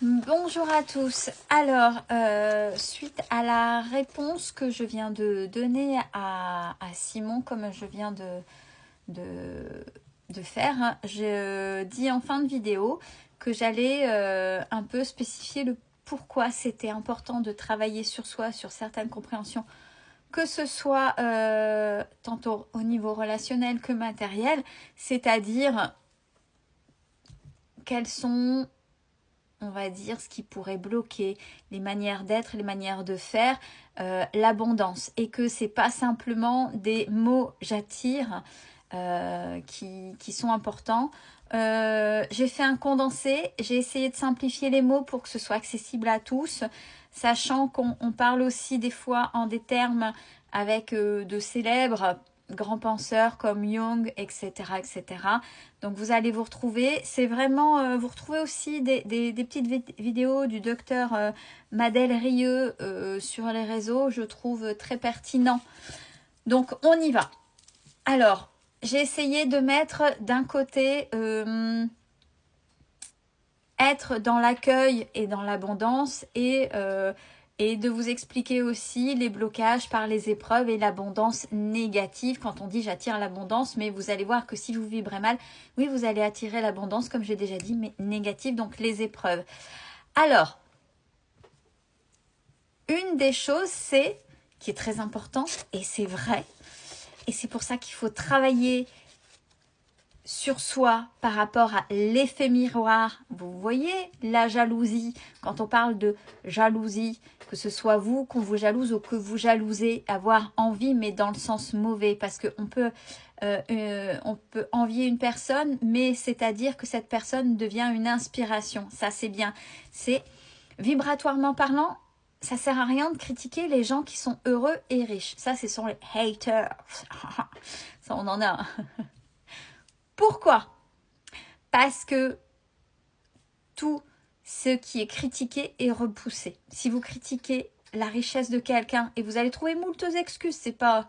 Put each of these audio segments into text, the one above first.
Bonjour à tous. Alors, suite à la réponse que je viens de donner à Simon, comme je viens de faire, hein, je dis en fin de vidéo que j'allais un peu spécifier le pourquoi c'était important de travailler sur soi, sur certaines compréhensions, que ce soit tantôt au niveau relationnel que matériel, c'est-à-dire quels sont, on va dire, ce qui pourrait bloquer les manières d'être, les manières de faire, l'abondance. Et que c'est pas simplement des mots j'attire qui sont importants. J'ai fait un condensé, j'ai essayé de simplifier les mots pour que ce soit accessible à tous, sachant qu'on parle aussi des fois en des termes avec de célèbres grands penseurs comme Jung, etc., etc. Donc vous allez vous retrouver, c'est vraiment, vous retrouvez aussi des petites vidéos du docteur Madel Rieux sur les réseaux, je trouve très pertinent. Donc on y va. Alors, j'ai essayé de mettre d'un côté être dans l'accueil et dans l'abondance et de vous expliquer aussi les blocages par les épreuves et l'abondance négative. Quand on dit j'attire l'abondance, mais vous allez voir que si vous vibrez mal, oui, vous allez attirer l'abondance, comme j'ai déjà dit, mais négative, donc les épreuves. Alors, une des choses, qui est très importante, et c'est vrai, et c'est pour ça qu'il faut travailler sur soi par rapport à l'effet miroir. Vous voyez la jalousie, quand on parle de jalousie, que ce soit vous qu'on vous jalouse ou que vous jalousez, avoir envie mais dans le sens mauvais, parce qu'on peut envier une personne, mais c'est-à-dire que cette personne devient une inspiration. Ça c'est bien, c'est vibratoirement parlant. Ça sert à rien de critiquer les gens qui sont heureux et riches. Ça, ce sont les haters. Ça, on en a. Pourquoi ? Parce que tout ce qui est critiqué est repoussé. Si vous critiquez la richesse de quelqu'un, et vous allez trouver moult excuses, c'est pas...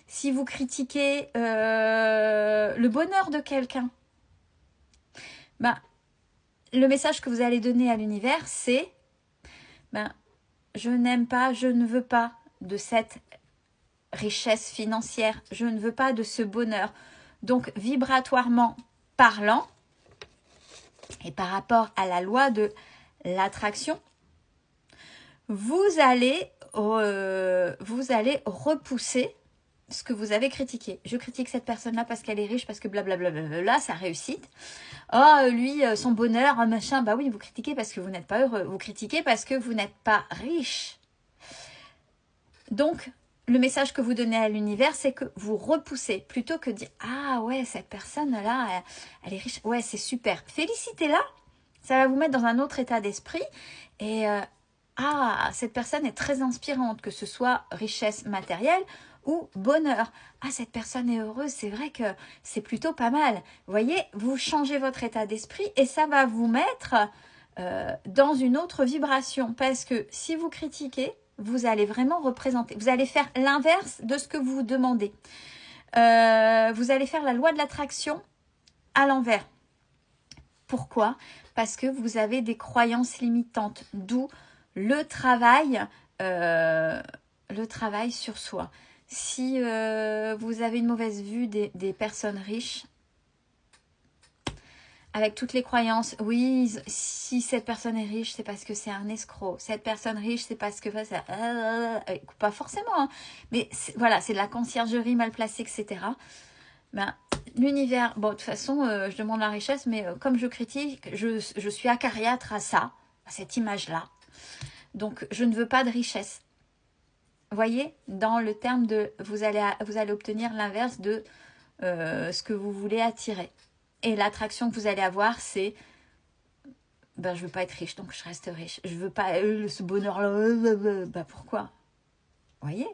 Si vous critiquez le bonheur de quelqu'un, ben, le message que vous allez donner à l'univers, c'est je n'aime pas, je ne veux pas de cette richesse financière, je ne veux pas de ce bonheur. Donc, vibratoirement parlant, et par rapport à la loi de l'attraction, vous allez repousser ce que vous avez critiqué. Je critique cette personne-là parce qu'elle est riche, parce que blablabla, sa réussite. Oh, lui, son bonheur, machin. Bah oui, vous critiquez parce que vous n'êtes pas heureux. Vous critiquez parce que vous n'êtes pas riche. Donc, le message que vous donnez à l'univers, c'est que vous repoussez. Plutôt que de dire, ah ouais, cette personne-là, elle est riche. Ouais, c'est super. Félicitez-la. Ça va vous mettre dans un autre état d'esprit. Et cette personne est très inspirante, que ce soit richesse matérielle ou bonheur. Ah, cette personne est heureuse, c'est vrai que c'est plutôt pas mal. Vous voyez, vous changez votre état d'esprit et ça va vous mettre dans une autre vibration. Parce que si vous critiquez, vous allez vraiment représenter. Vous allez faire l'inverse de ce que vous demandez. Vous allez faire la loi de l'attraction à l'envers. Pourquoi ? Parce que vous avez des croyances limitantes, d'où le travail sur soi. Si vous avez une mauvaise vue des personnes riches, avec toutes les croyances, oui, si cette personne est riche, c'est parce que c'est un escroc. Cette personne riche, c'est parce que... pas forcément, hein, mais voilà, c'est de la conciergerie mal placée, etc. L'univers, bon, de toute façon, je demande la richesse, mais comme je critique, je suis acariâtre à ça, à cette image-là. Donc, je ne veux pas de richesse. Vous voyez, dans le terme de, vous allez obtenir l'inverse de ce que vous voulez attirer. Et l'attraction que vous allez avoir, c'est, je ne veux pas être riche, donc je reste riche. Je ne veux pas ce bonheur-là, pourquoi ? Vous voyez ?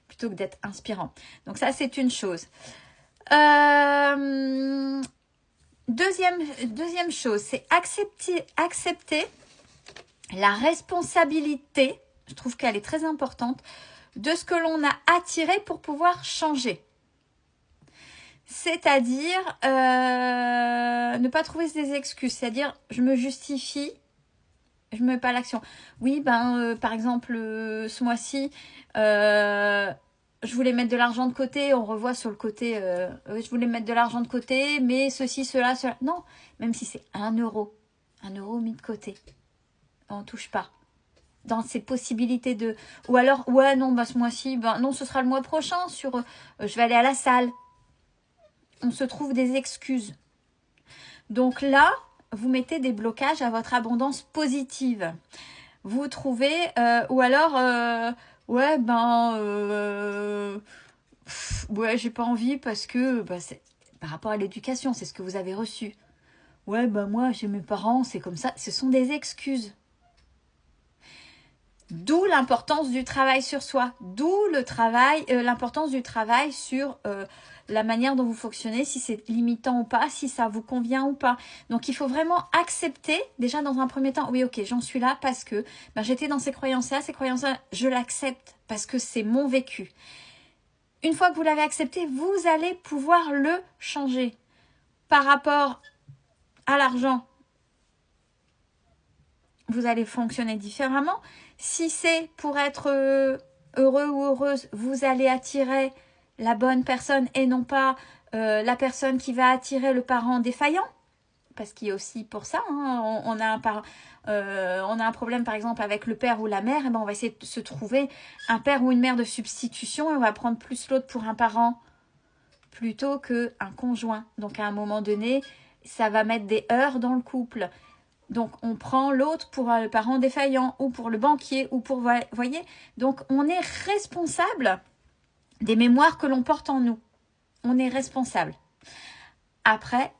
Plutôt que d'être inspirant. Donc ça, c'est une chose. Deuxième chose, c'est accepter la responsabilité, je trouve qu'elle est très importante, de ce que l'on a attiré pour pouvoir changer. C'est-à-dire ne pas trouver des excuses. C'est-à-dire, je me justifie, je me mets pas à l'action. Oui, par exemple, ce mois-ci, je voulais mettre de l'argent de côté. On revoit sur le côté, je voulais mettre de l'argent de côté, mais ceci, cela, cela. Non, même si c'est 1 euro. 1 euro mis de côté. On touche pas. Dans ces possibilités de... Ou alors, ouais, non, ce mois-ci, non, ce sera le mois prochain. Je vais aller à la salle. On se trouve des excuses. Donc là, vous mettez des blocages à votre abondance positive. Vous trouvez... ou alors... ouais, ouais, j'ai pas envie parce que... c'est par rapport à l'éducation, c'est ce que vous avez reçu. Ouais, moi, chez mes parents, c'est comme ça. Ce sont des excuses. D'où l'importance du travail sur soi. D'où l'importance du travail sur la manière dont vous fonctionnez, si c'est limitant ou pas, si ça vous convient ou pas. Donc, il faut vraiment accepter, déjà dans un premier temps, oui, ok, j'en suis là parce que j'étais dans ces croyances-là, je l'accepte parce que c'est mon vécu. Une fois que vous l'avez accepté, vous allez pouvoir le changer. Par rapport à l'argent, vous allez fonctionner différemment. Si c'est pour être heureux ou heureuse, vous allez attirer la bonne personne et non pas la personne qui va attirer le parent défaillant. Parce qu'il y a aussi pour ça, hein, on a un problème par exemple avec le père ou la mère, et on va essayer de se trouver un père ou une mère de substitution et on va prendre plus l'autre pour un parent plutôt qu'un conjoint. Donc à un moment donné, ça va mettre des heurts dans le couple. Donc, on prend l'autre pour le parent défaillant ou pour le banquier ou pour... voyez, donc, on est responsable des mémoires que l'on porte en nous. On est responsable. Après,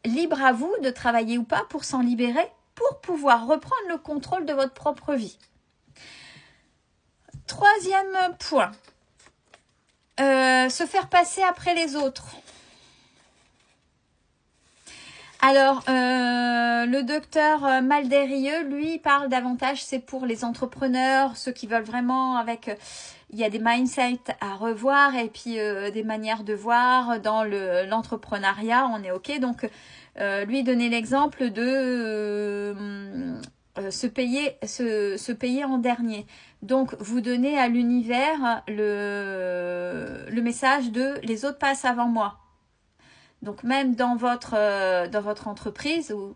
libre à vous de travailler ou pas pour s'en libérer, pour pouvoir reprendre le contrôle de votre propre vie. 3e point. Se faire passer après les autres. Alors, le docteur Malderieux, lui, parle davantage, c'est pour les entrepreneurs, ceux qui veulent vraiment il y a des mindsets à revoir et puis des manières de voir dans l'entrepreneuriat, on est OK. Donc, lui donnait l'exemple de se payer en dernier. Donc, vous donnez à l'univers le message de « les autres passent avant moi ». Donc, même dans votre entreprise ou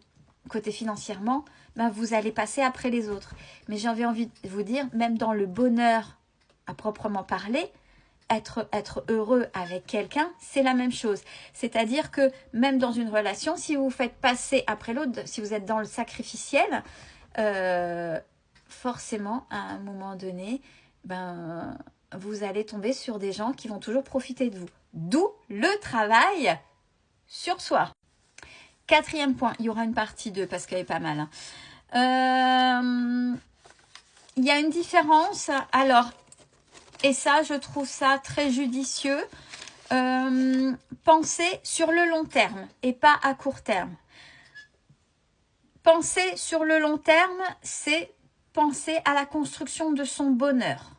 côté financièrement, vous allez passer après les autres. Mais j'avais envie de vous dire, même dans le bonheur à proprement parler, être heureux avec quelqu'un, c'est la même chose. C'est-à-dire que même dans une relation, si vous vous faites passer après l'autre, si vous êtes dans le sacrificiel, forcément, à un moment donné, vous allez tomber sur des gens qui vont toujours profiter de vous. D'où le travail sur soi. 4e point, il y aura une partie 2 parce qu'elle est pas mal. Il y a une différence. Alors, et ça, je trouve ça très judicieux. Penser sur le long terme et pas à court terme. Penser sur le long terme, c'est penser à la construction de son bonheur.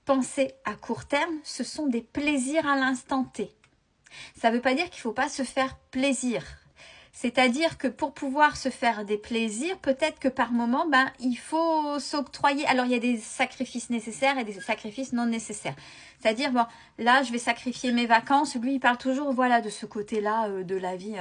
Penser à court terme, ce sont des plaisirs à l'instant T. Ça ne veut pas dire qu'il ne faut pas se faire plaisir. C'est-à-dire que pour pouvoir se faire des plaisirs, peut-être que par moment, il faut s'octroyer. Alors, il y a des sacrifices nécessaires et des sacrifices non nécessaires. C'est-à-dire, là, je vais sacrifier mes vacances. Lui, il parle toujours, de ce côté-là de la vie.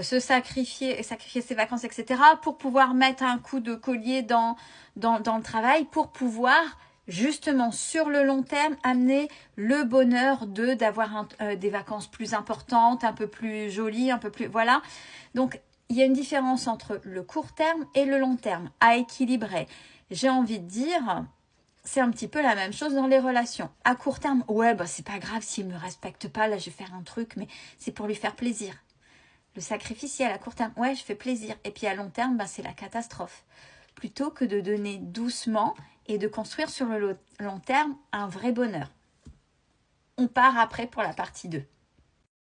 Se sacrifier ses vacances, etc. pour pouvoir mettre un coup de collier dans le travail, pour pouvoir... justement sur le long terme amener le bonheur d'avoir des vacances plus importantes, un peu plus jolies, un peu plus voilà. Donc il y a une différence entre le court terme et le long terme à équilibrer. J'ai envie de dire, c'est un petit peu la même chose dans les relations. À court terme, ouais, c'est pas grave s'il me respecte pas, là je vais faire un truc, mais c'est pour lui faire plaisir. Le sacrificiel à court terme, ouais, je fais plaisir. Et puis à long terme, c'est la catastrophe. Plutôt que de donner doucement et de construire sur le long terme un vrai bonheur. On part après pour la partie 2.